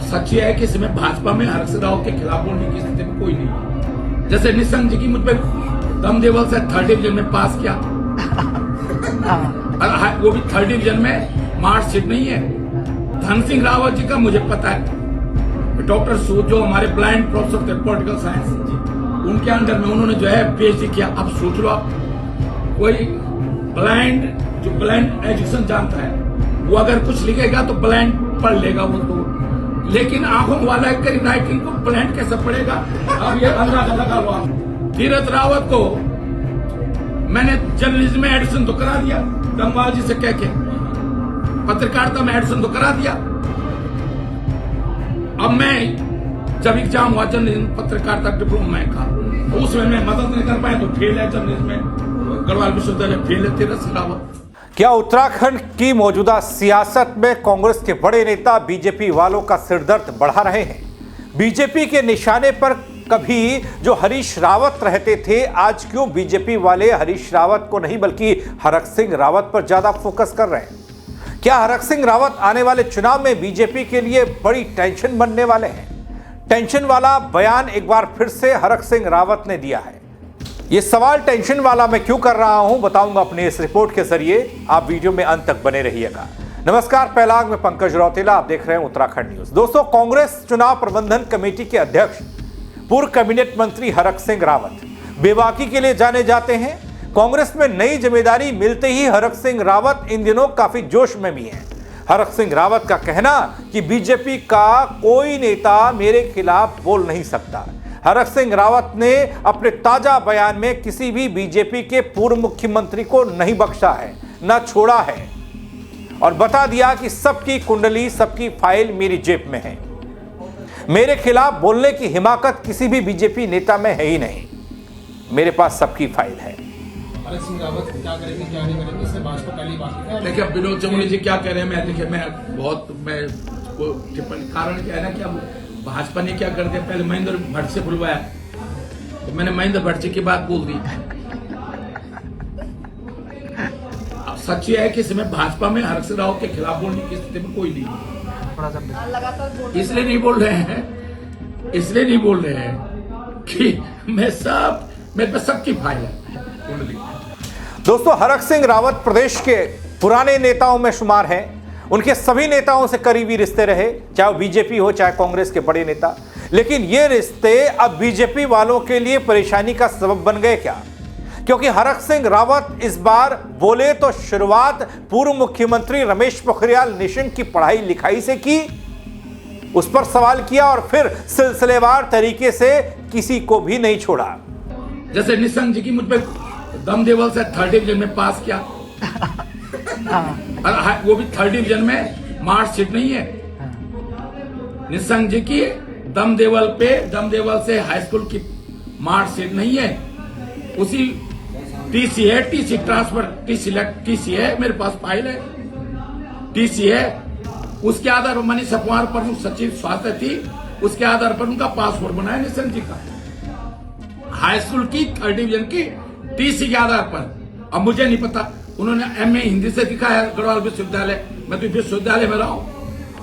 सच ये है कि इसमें भाजपा में हरक सिंह रावत के खिलाफ बोलने की स्थिति में कोई नहीं है। जैसे निशंक जी की मुझ पर दमदेवल से 3rd डिवीजन में पास किया, वो भी 3rd डिवीजन में मार्कशीट नहीं है। धन सिंह रावत जी का मुझे पता है, डॉक्टर सूद जो हमारे ब्लाइंड प्रोफेसर थे पॉलिटिकल साइंस जी, उनके अंडर में उन्होंने जो है पीएचडी किया। अब सोच लो आप, कोई जो ब्लाइंड एजुकेशन जानता है वो अगर कुछ लिखेगा तो ब्लाइंड पढ़ लेगा वो तो, लेकिन आंखों वाला राइटिंग को ब्लाइंड कैसे पढ़ेगा? अब ये अंदाजा लगा लो आप। तीरथ रावत को मैंने जर्नलिज्म में एडिशन तो करा दिया, धनवाल जी से कह के पत्रकारिता में एडिशन तो करा दिया। अब मैं जब एग्जाम हुआ जर्नलिज्म पत्रकारिता डिप्लोमा का, तो उसमें मैं मदद नहीं कर पाया तो फेल है जर्नलिज्म में, गढ़वाल विश्वविद्यालय फेल है तीरथ सिंह रावत। क्या उत्तराखंड की मौजूदा सियासत में कांग्रेस के बड़े नेता बीजेपी वालों का सिरदर्द बढ़ा रहे हैं? बीजेपी के निशाने पर कभी जो हरीश रावत रहते थे, आज क्यों बीजेपी वाले हरीश रावत को नहीं बल्कि हरक सिंह रावत पर ज्यादा फोकस कर रहे हैं? क्या हरक सिंह रावत आने वाले चुनाव में बीजेपी के लिए बड़ी टेंशन बनने वाले हैं? टेंशन वाला बयान एक बार फिर से हरक सिंह रावत ने दिया है। ये सवाल टेंशन वाला मैं क्यों कर रहा हूं, बताऊंगा अपने इस रिपोर्ट के जरिए। आप वीडियो में अंत तक बने रहिएगा। नमस्कार, पहलाग में पंकज रौतेला, आप देख रहे हैं उत्तराखंड न्यूज। दोस्तों, कांग्रेस चुनाव प्रबंधन कमेटी के अध्यक्ष पूर्व कैबिनेट मंत्री हरक सिंह रावत बेबाकी के लिए जाने जाते हैं। कांग्रेस में नई जिम्मेदारी मिलते ही हरक सिंह रावत इन दिनों काफी जोश में भी हैं। हरक सिंह रावत का कहना कि बीजेपी का कोई नेता मेरे खिलाफ बोल नहीं सकता। हरक सिंह रावत ने अपने ताजा बयान में किसी भी बीजेपी के पूर्व मुख्यमंत्री को नहीं बख्शा है, न छोड़ा है, और बता दिया कि सबकी कुंडली, सबकी फाइल मेरी जेब में है। मेरे खिलाफ बोलने की हिमाकत किसी भी बीजेपी नेता में है ही नहीं। मेरे पास सबकी फाइल है। हरक सिंह रावत क्या करेंगे क्या नहीं करेंगे, इससे भाजपा पहली बात। देखिए, विनोद चमोली जी क्या कह रहे हैं, मैं टिप्पणी कारण क्या है ना कि अब भाजपा ने क्या कर दिया, पहले महेंद्र भट्ट से बुलवाया तो मैंने महेंद्र भट्ट जी की बात बोल दी। अब सच ये है कि इसमें भाजपा में हरक सिंह रावत के खिलाफ बोलने की स्थिति में कोई नहीं है। इसलिए नहीं बोल रहे हैं कि मेरे पे सबकी फाइल है। दोस्तों, हरक सिंह रावत प्रदेश के पुराने नेताओं में शुमार हैं। उनके सभी नेताओं से करीबी रिश्ते रहे, चाहे बीजेपी हो चाहे कांग्रेस के बड़े नेता। लेकिन ये रिश्ते अब बीजेपी वालों के लिए परेशानी का सबब बन गए क्या? क्योंकि हरक सिंह रावत इस बार बोले तो शुरुआत पूर्व मुख्यमंत्री रमेश पोखरियाल निशंक की पढ़ाई लिखाई से की, उस पर सवाल किया और फिर सिलसिलेवार तरीके से किसी को भी नहीं छोड़ा। जैसे निशंक जी की मुझ पर दमदेवल से 3rd डिवीजन में पास किया, वो भी 3rd डिवीजन में मार्कशीट नहीं है। निशंक जी की दमदेवल से हाई स्कूल की मार्कशीट नहीं है। उसी टीसी है, टीसी ट्रांसफर, टीसी है, मेरे पास फाइल है, टीसी है। उसके आधार पर मनीषा कुमार प्रमुख सचिव स्वास्थ्य थी, उसके आधार पर उनका पासपोर्ट बनाया निशंक जी का, हाई स्कूल की 3rd डिवीजन की टीसी के आधार पर। अब मुझे नहीं पता, उन्होंने एमए हिंदी से दिखाया गढ़वाल विश्वविद्यालय, मैं तो विश्वविद्यालय में रहा हूं।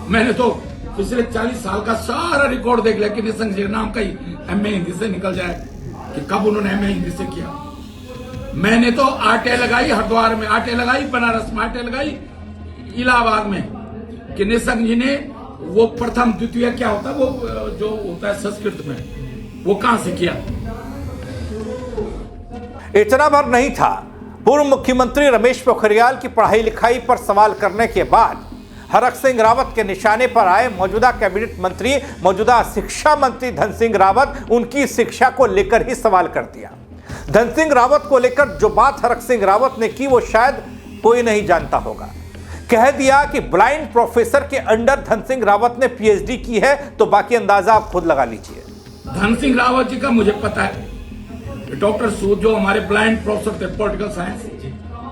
मैंने तो पिछले 40 साल का सारा रिकॉर्ड देख लिया कि निशंक जी नाम का ही एमए हिंदी से निकल जाए कि कब उन्होंने एमए हिंदी से किया। मैंने तो आरटीआई लगाई, हरिद्वार में आरटीआई लगाई, बनारस में आरटीआई लगाई, इलाहाबाद में, कि निशंक जी ने वो प्रथम द्वितीय क्या होता है, वो जो होता है संस्कृत में, वो कहां से किया। इतना भर नहीं था। पूर्व मुख्यमंत्री रमेश पोखरियाल की पढ़ाई लिखाई पर सवाल करने के बाद हरक सिंह रावत के निशाने पर आए मौजूदा कैबिनेट मंत्री, मौजूदा शिक्षा मंत्री धन सिंह रावत। उनकी शिक्षा को लेकर ही सवाल कर दिया। धन सिंह रावत को लेकर जो बात हरक सिंह रावत ने की वो शायद कोई नहीं जानता होगा। कह दिया कि ब्लाइंड प्रोफेसर के अंडर धन सिंह रावत ने पीएचडी की है, तो बाकी अंदाजा आप खुद लगा लीजिए। धन सिंह रावत जी का मुझे पता है, डॉक्टर सूद जो हमारे ब्लाइंड प्रोफेसर थे पॉलिटिकल साइंस,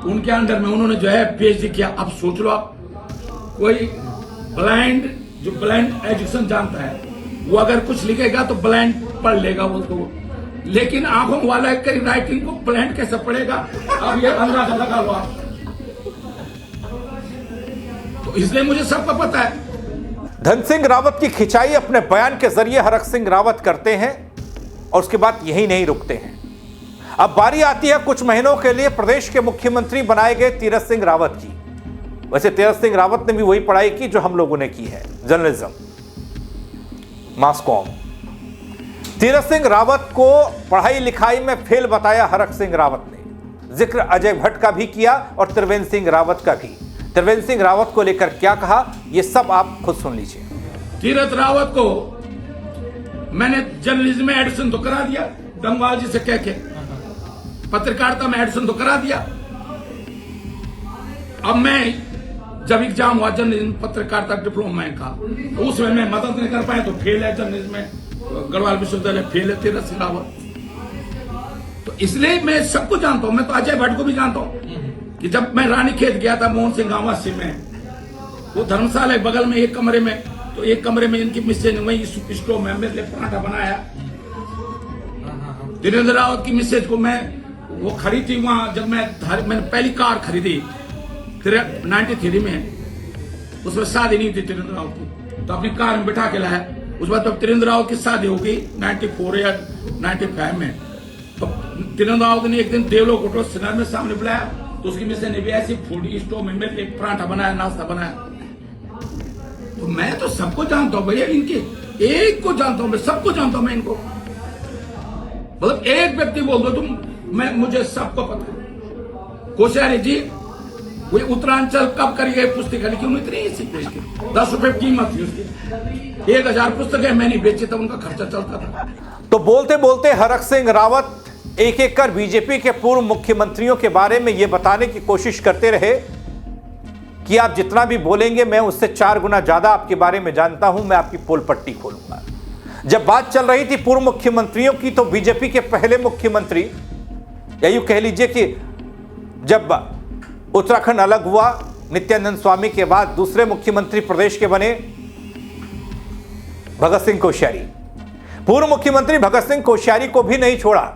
उनके अंडर में उन्होंने जो है पीएचडी किया। अब सोच लो आप, कोई जो ब्लाइंड एजुकेशन जानता है वो अगर कुछ लिखेगा तो ब्लाइंड पढ़ लेगा वो तो, लेकिन आंखों वाला राइटिंग को ब्लाइंड कैसे पढ़ेगा? अब ये अंदाजा लगा लो आप। तो इसलिए मुझे सबका पता है। धन सिंह रावत की खिंचाई अपने बयान के जरिए हरक सिंह रावत करते हैं और उसके बाद यही नहीं रुकते हैं। अब बारी आती है कुछ महीनों के लिए प्रदेश के मुख्यमंत्री बनाए गए तीरथ सिंह रावत की। वैसे तीरथ सिंह रावत ने भी वही पढ़ाई की जो हम लोगों ने की है, जर्नलिज्म, मास कॉम। तीरथ सिंह रावत को पढ़ाई लिखाई में फेल बताया हरक सिंह रावत ने। जिक्र अजय भट्ट का भी किया और त्रिवेंद्र सिंह रावत का भी। त्रिवेंद्र सिंह रावत को लेकर क्या कहा, ये सब आप खुद सुन लीजिए। तीरथ रावत को मैंने जर्नलिज्म में एडमिशन तो करा दिया, दंगबाजी से कह के पत्रकारिता में एडमिशन तो करा दिया। अब मैं जब एग्जाम हुआ जर्नलिज्म पत्रकारिता डिप्लोमा का, तो उसमें मैं मदद नहीं कर पाया, तो फेल है जर्नलिज्म में, गढ़वाल विश्वविद्यालय फेल है तीरथ सिंह रावत। तो इसलिए मैं सबको जानता हूं, मैं तो अजय भट्ट को भी जानता हूं कि जब मैं रानीखेत गया था मोहन सिंह आवासी में, वो धर्मशाला के बगल में एक कमरे में, तो एक कमरे में इनकी मिसेज ने वही स्टोव में मेरे लिए पराठा बनाया। धीरेन्द्र रावत की मिसेज को मैं वो खरीदी वहां, जब मैंने पहली कार खरीदी 93 में, उसमें शादी नहीं थी धीरेन्द्र रावत की, तो अपनी कार में बिठा के लाया। उस बाद जब धीरेन्द्र रावत की शादी हो गई 94 या 95 में, तो धीरेन्द्र रावत ने एक दिन देवलोक होटल सिनर में सामने बुलाया, तो उसकी मिसेज ने भी ऐसी फूडी स्टोव में मेरे लिए पराठा बनाया, नाश्ता बनाया। तो मैं तो सबको जानता हूं भैया, इनके एक को जानता हूं, मैं सबको जानता हूं मैं इनको। मतलब एक व्यक्ति बोल दो तुम, मैं मुझे सबको पता है। कोश्यारी जी वो उत्तरांचल कब करी गई पुस्तक लिखी, उन्हें इतनी सी पेज की 10 रुपए कीमत थी उसकी, 1000 पुस्तकें मैंने बेची, तब उनका खर्चा चलता था। तो बोलते बोलते हरक सिंह रावत एक एक कर बीजेपी के पूर्व मुख्यमंत्रियों के बारे में यह बताने की कोशिश करते रहे कि आप जितना भी बोलेंगे मैं उससे 4 गुना ज्यादा आपके बारे में जानता हूं, मैं आपकी पोल पट्टी खोलूंगा। जब बात चल रही थी पूर्व मुख्यमंत्रियों की, तो बीजेपी के पहले मुख्यमंत्री, या यूं कह लीजिए कि जब उत्तराखंड अलग हुआ, नित्यानंद स्वामी के बाद दूसरे मुख्यमंत्री प्रदेश के बने भगत सिंह कोश्यारी। पूर्व मुख्यमंत्री भगत सिंह कोश्यारी को भी नहीं छोड़ा,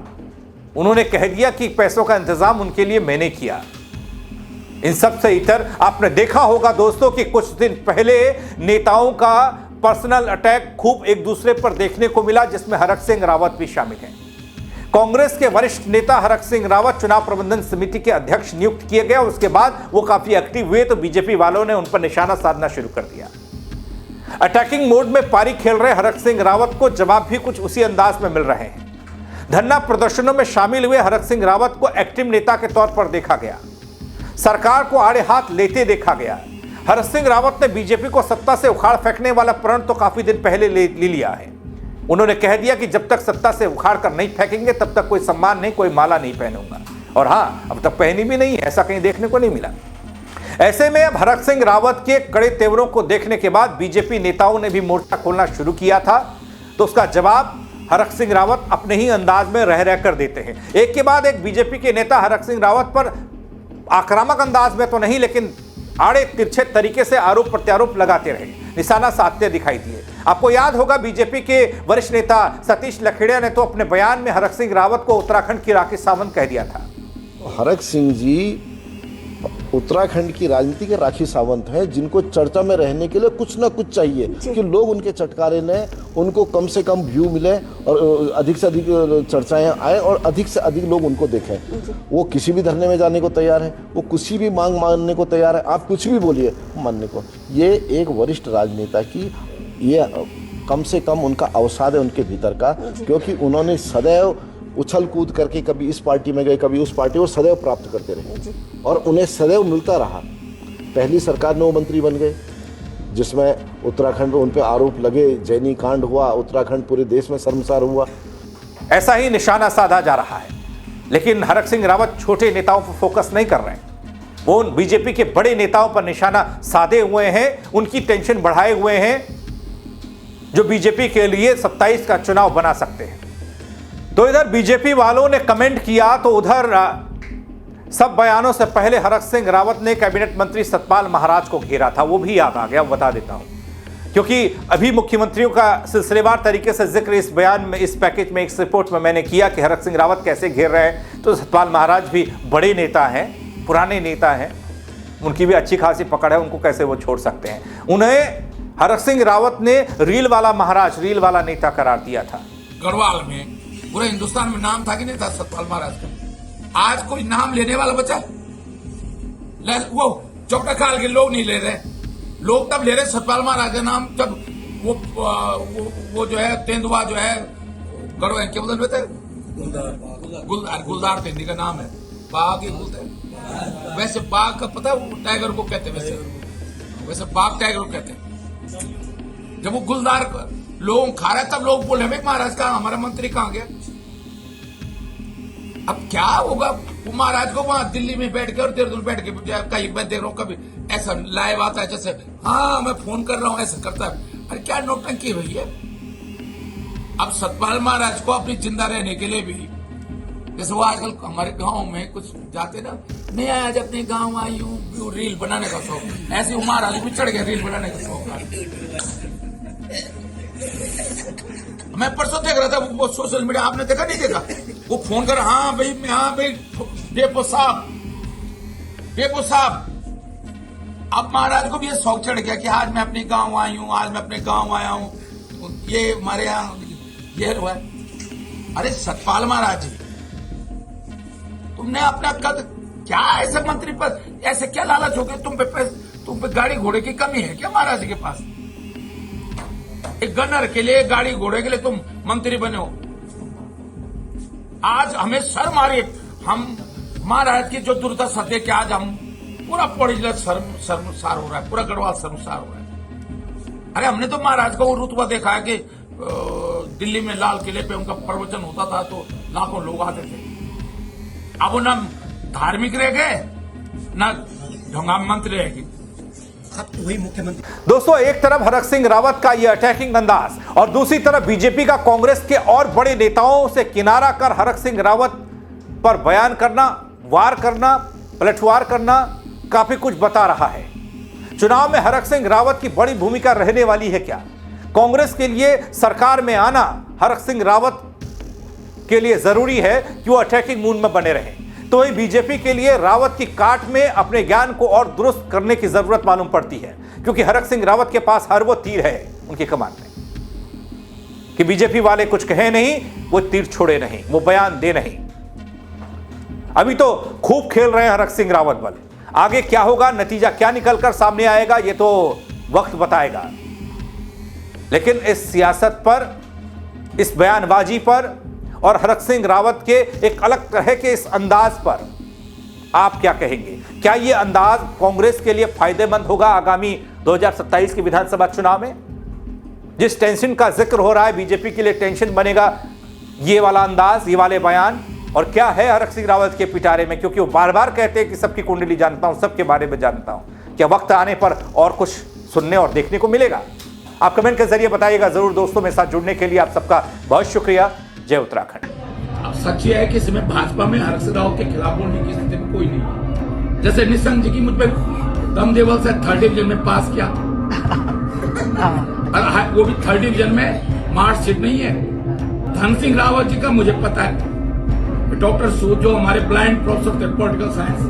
उन्होंने कह दिया कि पैसों का इंतजाम उनके लिए मैंने किया। इन सब से इतर आपने देखा होगा दोस्तों कि कुछ दिन पहले नेताओं का पर्सनल अटैक खूब एक दूसरे पर देखने को मिला, जिसमें हरक सिंह रावत भी शामिल हैं। कांग्रेस के वरिष्ठ नेता हरक सिंह रावत चुनाव प्रबंधन समिति के अध्यक्ष नियुक्त किए गए, उसके बाद वो काफी एक्टिव हुए, तो बीजेपी वालों ने उन पर निशाना साधना शुरू कर दिया। अटैकिंग मोड में पारी खेल रहे हरक सिंह रावत को जवाब भी कुछ उसी अंदाज में मिल रहे हैं। धरना प्रदर्शनों में शामिल हुए हरक सिंह रावत को एक्टिव नेता के तौर पर देखा गया, सरकार को आड़े हाथ लेते देखा गया। हरक सिंह रावत ने बीजेपी को सत्ता से उखाड़ फेंकने वाला प्रण तो काफी दिन पहले ले लिया है। उन्होंने कह दिया कि जब तक सत्ता से उखाड़ कर नहीं फेंकेंगे तब तक कोई सम्मान नहीं, कोई माला नहीं पहनूंगा। और हाँ, अब तक पहनी भी नहीं, ऐसा कहीं देखने को नहीं मिला। ऐसे में अब हरक सिंह रावत के कड़े तेवरों को देखने के बाद बीजेपी नेताओं ने भी मोर्चा खोलना शुरू किया था, तो उसका जवाब हरक सिंह रावत अपने ही अंदाज में रह रहकर देते हैं। एक के बाद एक बीजेपी के नेता हरक सिंह रावत पर आक्रामक अंदाज में तो नहीं, लेकिन आड़े तिरछे तरीके से आरोप प्रत्यारोप लगाते रहे, निशाना साधते दिखाई दिए। आपको याद होगा बीजेपी के वरिष्ठ नेता सतीश लखेड़िया ने तो अपने बयान में हरक सिंह रावत को उत्तराखंड की राखी सावंत कह दिया था। हरक सिंह जी उत्तराखंड की राजनीति के राखी सावंत हैं, जिनको चर्चा में रहने के लिए कुछ ना कुछ चाहिए कि लोग उनके चटकारे ने उनको कम से कम व्यू मिले और अधिक से अधिक चर्चाएं आए और अधिक से अधिक लोग उनको देखें। वो किसी भी धरने में जाने को तैयार है, वो किसी भी मांग मानने को तैयार है, आप कुछ भी बोलिए मानने को। ये एक वरिष्ठ राजनेता की ये कम से कम उनका अवसाद है उनके भीतर का, क्योंकि उन्होंने सदैव उछल कूद करके कभी इस पार्टी में गए कभी उस पार्टी, और सदैव प्राप्त करते रहे और उन्हें सदैव मिलता रहा। पहली सरकार में वो मंत्री बन गए जिसमें उत्तराखंड में उन पर आरोप लगे, जैनी कांड हुआ, उत्तराखंड पूरे देश में शर्मसार हुआ। ऐसा ही निशाना साधा जा रहा है, लेकिन हरक सिंह रावत छोटे नेताओं पर फोकस नहीं कर रहे हैं, वो बीजेपी के बड़े नेताओं पर निशाना साधे हुए हैं, उनकी टेंशन बढ़ाए हुए हैं, जो बीजेपी के लिए 27 का चुनाव बना सकते हैं। तो इधर बीजेपी वालों ने कमेंट किया, तो उधर सब बयानों से पहले हरक सिंह रावत ने कैबिनेट मंत्री सतपाल महाराज को घेरा था, वो भी याद आ गया, बता देता हूं, क्योंकि अभी मुख्यमंत्रियों का सिलसिलेवार तरीके से जिक्र इस बयान में, इस पैकेज में, इस रिपोर्ट में मैंने किया कि हरक सिंह रावत कैसे घेर रहे हैं। तो सतपाल महाराज भी बड़े नेता हैं, पुराने नेता हैं, उनकी भी अच्छी खासी पकड़ है, उनको कैसे वो छोड़ सकते हैं। उन्हें हरक सिंह रावत ने रील वाला महाराज, रील वाला नेता करार दिया था। गढ़वाल में पूरे हिंदुस्तान में नाम था कि नहीं था सतपाल महाराज का? आज कोई नाम लेने वाला बचा? वो चौकटा खाल के लोग नहीं ले रहे, लोग तब ले रहे सतपाल महाराज का नाम जब वो जो है तेंदुआ जो है गढ़वा के बदल में थे, गुलदार तेंदी का नाम है, बाघ ही बोलते हैं। वैसे बाघ का पता वो टाइगर को कहते हैं, वैसे बाघ टाइगर को कहते हैं। जब वो गुलदार लोग खा रहे तब लोग बोले भाई महाराज का हमारा मंत्री कहां गया? अब क्या होगा? वो महाराज को वहां दिल्ली में बैठ के और देहरादून बैठ के कहीं मैं देख रहा हूँ कभी ऐसा लाइव आता है जैसे हाँ मैं फोन कर रहा हूं ऐसा करता है। अरे क्या नौटंकी हुई है? अब सतपाल महाराज को अपनी जिंदा रहने के लिए भी जैसे वो आजकल हमारे गांव में कुछ जाते ना, मैं आज अपने गांव आई हूँ रील बनाने का शौक, ऐसे वो महाराज भी चढ़ गया रील बनाने का शौक। मैं परसों देख रहा था वो सोशल मीडिया, आपने देखा नहीं देखा? वो फोन कर हाँ भाई डेपो साहब। अब महाराज को भी ये शौक चढ़ गया कि आज मैं अपने गांव आई हूँ, आज मैं अपने गांव आया हूँ, ये हमारे यहाँ ये हुआ है। अरे सतपाल महाराज जी, तुमने अपना कद क्या ऐसे मंत्री पर ऐसे क्या लालच हो गया? तुम पे गाड़ी घोड़े की कमी है क्या महाराज जी के पास? एक गनर के लिए गाड़ी घोड़े के लिए तुम मंत्री बने हो। आज हमें शर्म आ रही है, हम महाराज की जो दुर्दशा देख के आज हम पूरा पौड़ी जिला शर्मसार हो रहा है, पूरा गढ़वाल शर्मसार हो रहा है। अरे हमने तो महाराज का वो रुतबा देखा है कि दिल्ली में लाल किले पे उनका प्रवचन होता था तो लाखों लोग आते थे। अब वो ना धार्मिक रह गए ना ढोंगा मंत्री रह गए, वही मुख्यमंत्री। दोस्तों, एक तरफ हरक सिंह रावत का यह अटैकिंग अंदाज और दूसरी तरफ बीजेपी का कांग्रेस के और बड़े नेताओं से किनारा कर हरक सिंह रावत पर बयान करना, वार करना, पलटवार करना काफी कुछ बता रहा है। चुनाव में हरक सिंह रावत की बड़ी भूमिका रहने वाली है क्या? कांग्रेस के लिए सरकार में आना हरक सिंह रावत के लिए जरूरी है कि वो अटैकिंग मूड में बने रहे, तो वही बीजेपी के लिए रावत की काट में अपने ज्ञान को और दुरुस्त करने की जरूरत मालूम पड़ती है, क्योंकि हरक सिंह रावत के पास हर वो तीर है उनकी कमान में कि बीजेपी वाले कुछ कहे नहीं, वो तीर छोड़े नहीं, वो बयान दे नहीं। अभी तो खूब खेल रहे हैं हरक सिंह रावत बल, आगे क्या होगा, नतीजा क्या निकलकर सामने आएगा, ये तो वक्त बताएगा। लेकिन इस सियासत पर, इस बयानबाजी पर और हरक सिंह रावत के एक अलग तरह के इस अंदाज पर आप क्या कहेंगे? क्या यह अंदाज कांग्रेस के लिए फायदेमंद होगा आगामी 2027 के विधानसभा चुनाव में? जिस टेंशन का जिक्र हो रहा है, बीजेपी के लिए टेंशन बनेगा ये वाला अंदाज, ये वाले बयान? और क्या है हरक सिंह रावत के पिटारे में? क्योंकि वो बार बार कहते हैं कि सबकी कुंडली जानता हूं, सबके बारे में जानता हूं। क्या वक्त आने पर और कुछ सुनने और देखने को मिलेगा? आप कमेंट के जरिए बताइएगा जरूर। दोस्तों, मेरे साथ जुड़ने के लिए आप सबका बहुत शुक्रिया। जय उत्तराखंड। अब सच ये है कि इसमें भाजपा में हरक सिंह रावत के खिलाफ बोलने की स्थिति में कोई नहीं। जैसे निशंक जी की मुझ पर दमदेवल से 3rd डिवीजन में पास किया, वो भी 3rd डिवीजन में मार्कशीट नहीं है। धन सिंह रावत जी का मुझे पता है, डॉक्टर जो हमारे ब्लाइंड प्रोफेसर थे पॉलिटिकल साइंस,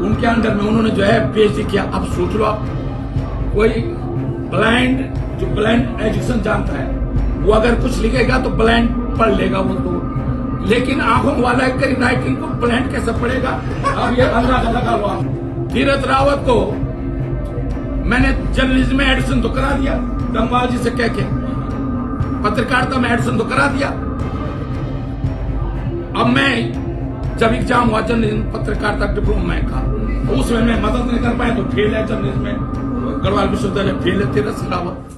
उनके अंडर में उन्होंने जो है PhD किया। अब सोच लो आप, कोई ब्लाइंड एजुकेशन जानता है वो अगर कुछ लिखेगा तो ब्लाइंड पढ़ लेगा वो तो, लेकिन आंखों वाला करीब राइटिंग को ब्लाइंड कैसे पढ़ेगा? अब ये अंदाजा लगा हुआ। तीरथ रावत को मैंने जर्नलिज्म में एडमिशन तो करा दिया, गंगवाल जी से कह के पत्रकारिता में एडमिशन तो करा दिया। अब मैं जब एग्जाम हुआ जर्नलिज्म पत्रकारिता डिप्लोमा का, उसमें मैं मदद नहीं कर पाया तो फेल है जर्नलिज्म में, गढ़वाल विश्वविद्यालय फेल है तीरथ रावत।